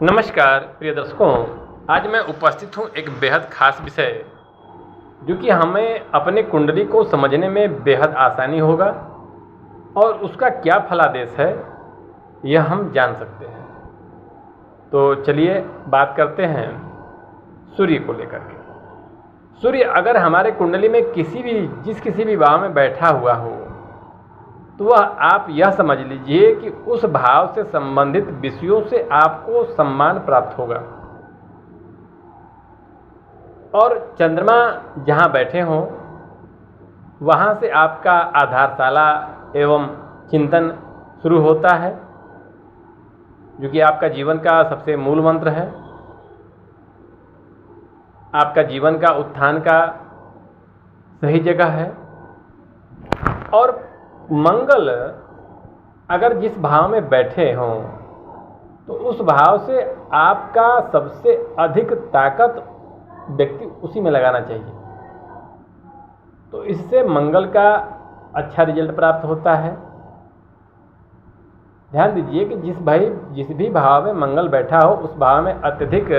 नमस्कार प्रिय दर्शकों, आज मैं उपस्थित हूँ एक बेहद खास विषय जो कि हमें अपने कुंडली को समझने में बेहद आसानी होगा और उसका क्या फलादेश है यह हम जान सकते हैं। तो चलिए बात करते हैं सूर्य को लेकर के। सूर्य अगर हमारे कुंडली में किसी भी भाव में बैठा हुआ हो तो वह आप यह समझ लीजिए कि उस भाव से संबंधित विषयों से आपको सम्मान प्राप्त होगा। और चंद्रमा जहाँ बैठे हों वहाँ से आपका आधारशाला एवं चिंतन शुरू होता है, जो कि आपका जीवन का सबसे मूल मंत्र है। आपका जीवन का उत्थान का सही जगह है। और मंगल अगर जिस भाव में बैठे हों तो उस भाव से आपका सबसे अधिक ताकत व्यक्ति उसी में लगाना चाहिए। तो इससे मंगल का अच्छा रिजल्ट प्राप्त होता है। ध्यान दीजिए कि जिस भी भाव में मंगल बैठा हो उस भाव में अत्यधिक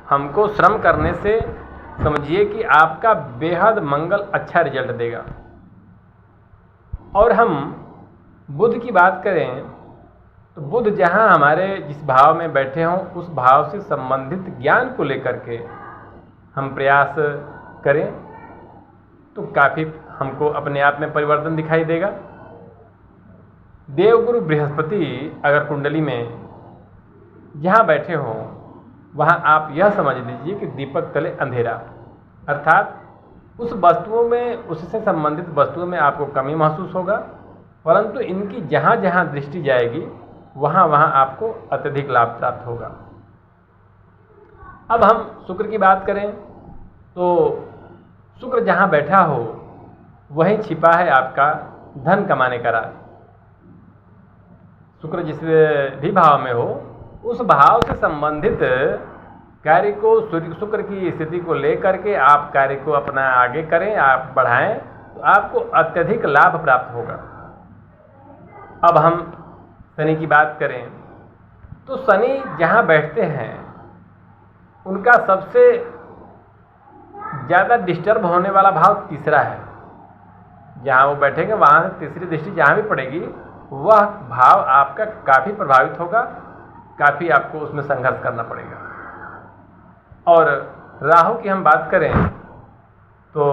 हमको श्रम करने से समझिए कि आपका बेहद मंगल अच्छा रिजल्ट देगा। और हम बुध की बात करें तो बुध जहाँ हमारे जिस भाव में बैठे हों उस भाव से संबंधित ज्ञान को लेकर के हम प्रयास करें तो काफ़ी हमको अपने आप में परिवर्तन दिखाई देगा। देवगुरु बृहस्पति अगर कुंडली में जहाँ बैठे हों वहाँ आप यह समझ लीजिए कि दीपक तले अंधेरा, अर्थात उस वस्तुओं में उससे संबंधित वस्तुओं में आपको कमी महसूस होगा, परंतु इनकी जहाँ जहाँ दृष्टि जाएगी वहाँ वहाँ आपको अत्यधिक लाभ प्राप्त होगा। अब हम शुक्र की बात करें तो शुक्र जहाँ बैठा हो वहीं छिपा है आपका धन कमाने का राज। शुक्र जिस भी भाव में हो उस भाव से संबंधित कार्य को शुक्र की स्थिति को लेकर के आप कार्य को अपना आगे करें, आप बढ़ाएं तो आपको अत्यधिक लाभ प्राप्त होगा। अब हम शनि की बात करें तो शनि जहाँ बैठते हैं उनका सबसे ज़्यादा डिस्टर्ब होने वाला भाव तीसरा है। जहाँ वो बैठेंगे वहाँ से तीसरी दृष्टि जहाँ भी पड़ेगी वह भाव आपका काफ़ी प्रभावित होगा, काफ़ी आपको उसमें संघर्ष करना पड़ेगा। और राहु की हम बात करें तो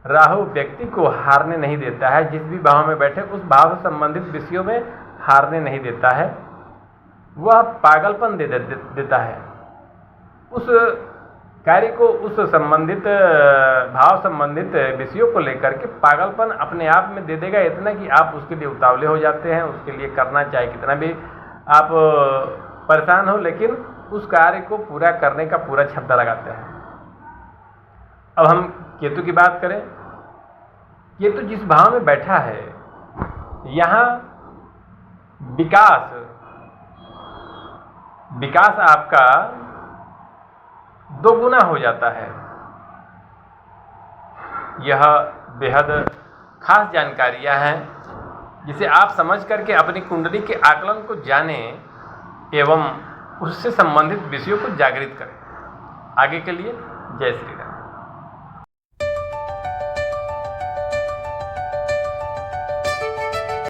राहु व्यक्ति को हारने नहीं देता है। जिस भी भाव में बैठे उस भाव से संबंधित विषयों में हारने नहीं देता है, वह पागलपन देता है। उस कार्य को उस संबंधित भाव संबंधित विषयों को लेकर के पागलपन अपने आप में दे देगा, इतना कि आप उसके लिए उतावले हो जाते हैं। उसके लिए करना चाहे कितना भी आप परेशान हो, लेकिन उस कार्य को पूरा करने का पूरा क्षमता लगाते हैं। अब हम केतु की बात करें, केतु जिस भाव में बैठा है यहाँ विकास आपका दोगुना हो जाता है। यह बेहद खास जानकारियां हैं जिसे आप समझ करके अपनी कुंडली के आकलन को जानें एवं उससे संबंधित विषयों को जागृत करें। आगे के लिए जय श्री राम।